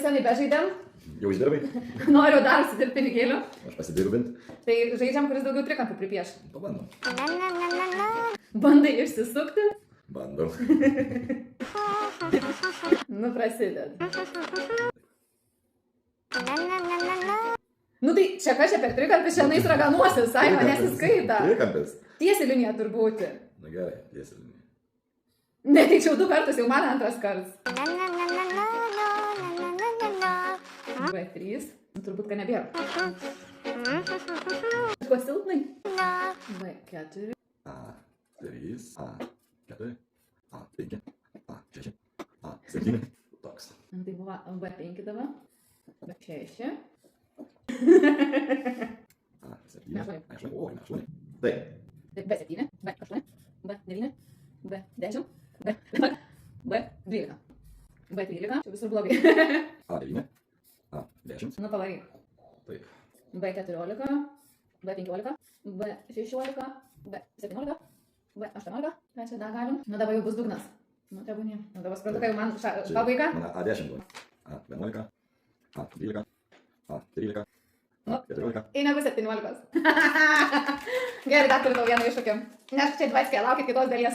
seniai bežaidėm. Jau išdirbai? Noriu dar užsidirbti pinigėlių. Aš pasidirbint. Tai žaidžiam, kuris daugiau trikampų pripieš. Pabandom. Bandai išsisukti? Bandom. Nu, prasided. Nu tai čia ką čia per trikampį šiandien raganuosis, ai, manęs įskaita. Trikampis. Tiesi linija turbūt. Na gerai, tiesi linija. Netikčiau 2 kartus, jau man antras kartas. B3. Nu, turbūt, kad nebėra. Kuo silpnai? B4. A3, A4, A5, A6, A7. Toks. Tai buvo B5 tavo. B6. A7, A8, o, A8. Taip. B7, B8, B9, B10, B11, B12. B13, čia visur blogai. A9, A10. Nu, pavaryk. Taip. B14, B15, B16, B17, B18. Ką čia dar galim? Nu, dabar jau bus dugnas. Nu, tebūnie. Nu, dabar suprantu, kad jau man pabaiga. Mano A10 buvo. A11, A12, A13, A14. Ir negu 17. Gerai, dar turiu tau vieną iššūkį. Nes čia dvaskė, laukit kitos dalies.